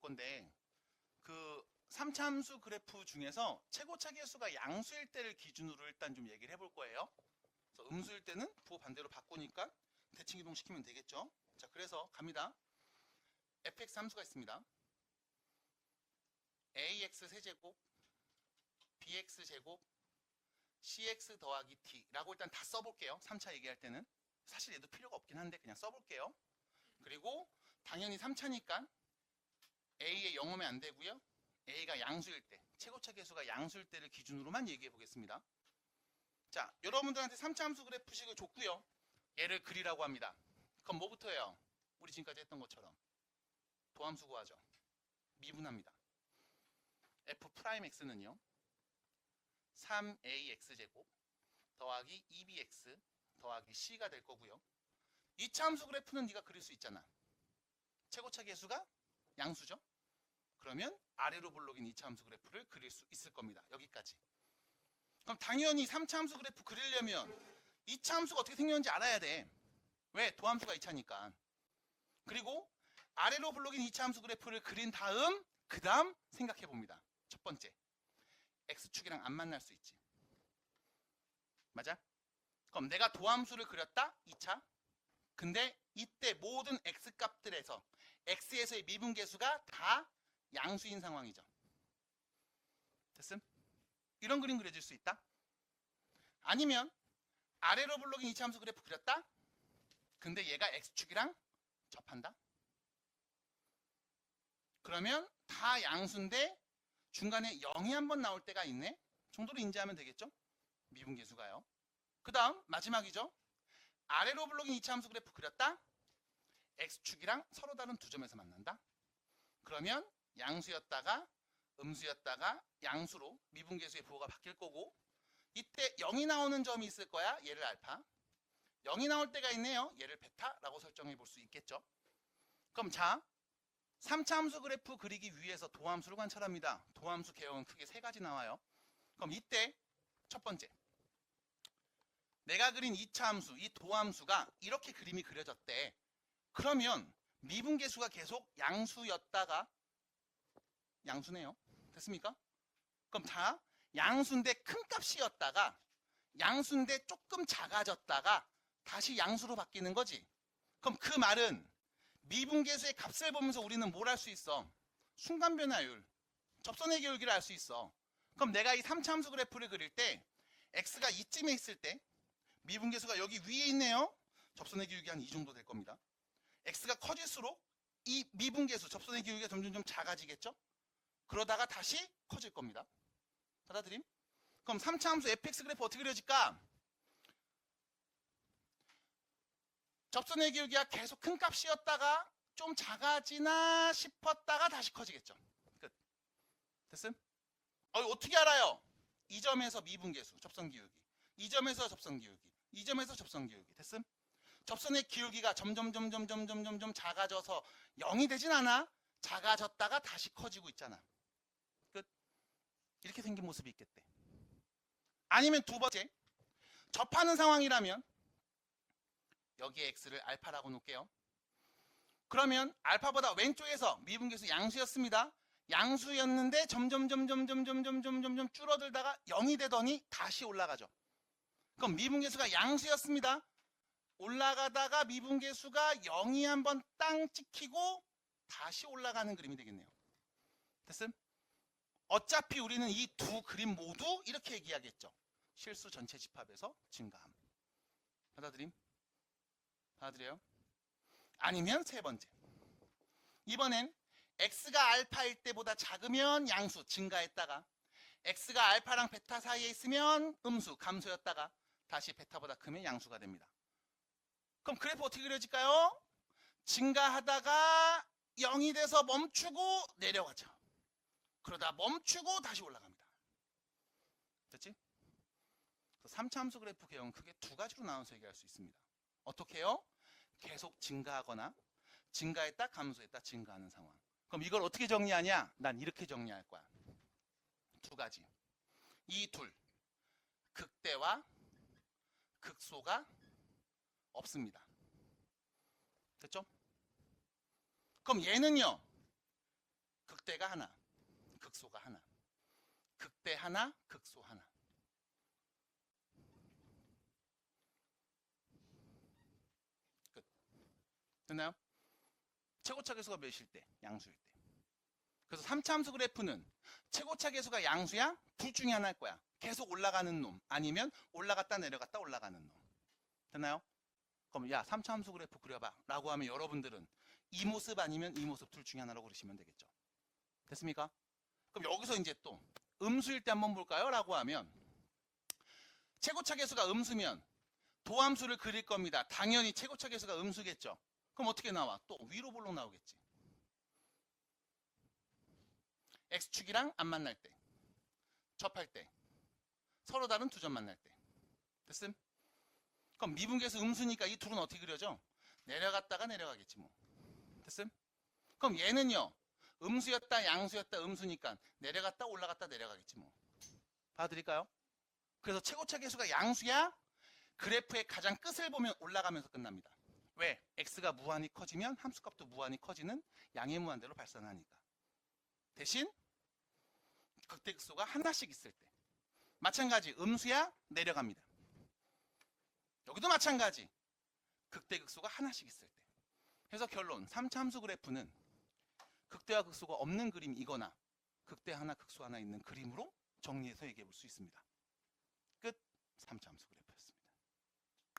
건데 그 3차 함수 그래프 중에서 최고차 계수가 양수일 때를 기준으로 일단 좀 얘기를 해볼 거예요. 그래서 음수일 때는 부호 반대로 바꾸니까 대칭 이동시키면 되겠죠. 자, 그래서 갑니다. fx 함수가 있습니다. ax 세제곱 bx 제곱 cx 더하기 t라고 일단 다 써볼게요. 3차 얘기할 때는. 사실 얘도 필요가 없긴 한데 그냥 써볼게요. 그리고 당연히 3차니까 a의 0오면 안 되고요. a가 양수일 때, 최고차 계수가 양수일 때를 기준으로만 얘기해 보겠습니다. 자, 여러분들한테 3차 함수 그래프식을 줬고요. 얘를 그리라고 합니다. 그럼 뭐부터 해요? 우리 지금까지 했던 것처럼 도함수 구하죠. 미분합니다. f'x는요 3ax제곱 더하기 2bx 더하기 c가 될 거고요. 2차 함수 그래프는 네가 그릴 수 있잖아. 최고차 계수가 양수죠. 그러면 아래로 블록인 2차 함수 그래프를 그릴 수 있을 겁니다. 여기까지. 그럼 당연히 3차 함수 그래프 그리려면 2차 함수가 어떻게 생겼는지 알아야 돼. 왜? 도함수가 2차니까. 그리고 아래로 블록인 2차 함수 그래프를 그린 다음 그 다음 생각해 봅니다. 첫 번째, x축이랑 안 만날 수 있지. 맞아? 그럼 내가 도함수를 그렸다 2차. 근데 이때 모든 x값들에서 x에서의 미분계수가 다 양수인 상황이죠. 됐음? 이런 그림 그려질 수 있다. 아니면 아래로 블록인 2차 함수 그래프 그렸다. 근데 얘가 x축이랑 접한다. 그러면 다 양수인데 중간에 0이 한번 나올 때가 있네. 정도로 인지하면 되겠죠? 미분계수가요. 그 다음 마지막이죠. 아래로 블록인 2차 함수 그래프 그렸다. x축이랑 서로 다른 두 점에서 만난다. 그러면 양수였다가 음수였다가 양수로 미분계수의 부호가 바뀔 거고 이때 0이 나오는 점이 있을 거야. 얘를 알파. 0이 나올 때가 있네요. 얘를 베타라고 설정해 볼 수 있겠죠. 그럼 자, 3차 함수 그래프 그리기 위해서 도함수를 관찰합니다. 도함수 개형은 크게 세 가지 나와요. 그럼 이때 첫 번째, 내가 그린 2차 함수, 이 도함수가 이렇게 그림이 그려졌대. 그러면 미분계수가 계속 양수였다가 양수네요. 됐습니까? 그럼 다 양수인데 큰 값이었다가 양수인데 조금 작아졌다가 다시 양수로 바뀌는 거지. 그럼 그 말은 미분계수의 값을 보면서 우리는 뭘 할 수 있어? 순간변화율, 접선의 기울기를 알 수 있어. 그럼 내가 이 3차 함수 그래프를 그릴 때 x가 이쯤에 있을 때 미분계수가 여기 위에 있네요. 접선의 기울기 한 이 정도 될 겁니다. x가 커질수록 이 미분계수, 접선의 기울기가 점점 작아지겠죠? 그러다가 다시 커질 겁니다. 받아들임? 그럼 3차 함수 fx 그래프 어떻게 그려질까? 접선의 기울기가 계속 큰 값이었다가 좀 작아지나 싶었다가 다시 커지겠죠. 끝. 됐음? 어떻게 알아요? 이 점에서 미분계수, 접선 기울기. 이 점에서 접선 기울기. 이 점에서 접선 기울기. 됐음? 접선의 기울기가 점점 작아져서 0이 되진 않아. 작아졌다가 다시 커지고 있잖아. 끝. 이렇게 생긴 모습이 있겠대. 아니면 두 번째, 접하는 상황이라면 여기에 x를 알파라고 놓을게요. 그러면 알파보다 왼쪽에서 미분계수 양수였습니다. 양수였는데 점점 줄어들다가 0이 되더니 다시 올라가죠. 그럼 미분계수가 양수였습니다. 올라가다가 미분계수가 0이 한번 땅 찍히고 다시 올라가는 그림이 되겠네요. 됐음? 어차피 우리는 이 두 그림 모두 이렇게 얘기하겠죠. 실수 전체 집합에서 증가함. 받아들임? 받아들여요? 아니면 세 번째. 이번엔 x가 알파일 때보다 작으면 양수, 증가했다가 x가 알파랑 베타 사이에 있으면 음수, 감소였다가 다시 베타보다 크면 양수가 됩니다. 그럼 그래프 어떻게 그려질까요? 증가하다가 0이 돼서 멈추고 내려가죠. 그러다 멈추고 다시 올라갑니다. 됐지? 3차 함수 그래프 개형은 크게 두 가지로 나눠서 얘기할 수 있습니다. 어떻게 해요? 계속 증가하거나 증가했다 감소했다 증가하는 상황. 그럼 이걸 어떻게 정리하냐? 난 이렇게 정리할 거야. 두 가지. 이 둘, 극대와 극소가 없습니다. 됐죠? 그럼 얘는요, 극대가 하나, 극소가 하나. 극대 하나, 극소 하나. 끝. 됐나요? 최고차 계수가 몇일 때? 양수일 때. 그래서 3차 함수 그래프는 최고차 계수가 양수야? 둘 중에 하나일 거야. 계속 올라가는 놈 아니면 올라갔다 내려갔다 올라가는 놈. 됐나요? 그럼 야 3차 함수 그래프 그려봐 라고 하면 여러분들은 이 모습 아니면 이 모습 둘 중에 하나라고 그러시면 되겠죠. 됐습니까? 그럼 여기서 이제 또 음수일 때 한번 볼까요? 라고 하면 최고차 계수가 음수면 도함수를 그릴 겁니다. 당연히 최고차 계수가 음수겠죠. 그럼 어떻게 나와? 또 위로 볼록 나오겠지. X축이랑 안 만날 때, 접할 때, 서로 다른 두 점 만날 때. 됐음? 그럼 미분계수 음수니까 이 둘은 어떻게 그려져? 내려갔다가 내려가겠지 뭐. 됐음? 그럼 얘는요. 음수였다 양수였다 음수니까 내려갔다 올라갔다 내려가겠지 뭐. 봐드릴까요? 그래서 최고차 계수가 양수야? 그래프의 가장 끝을 보면 올라가면서 끝납니다. 왜? x가 무한히 커지면 함수값도 무한히 커지는 양의 무한대로 발산하니까. 대신 극대극소가 하나씩 있을 때 마찬가지 음수야 내려갑니다. 여기도 마찬가지 극대극소가 하나씩 있을 때. 그래서 결론 3차 함수 그래프는 극대와 극소가 없는 그림이거나 극대 하나 극소 하나 있는 그림으로 정리해서 얘기해 볼 수 있습니다. 끝. 3차 함수 그래프.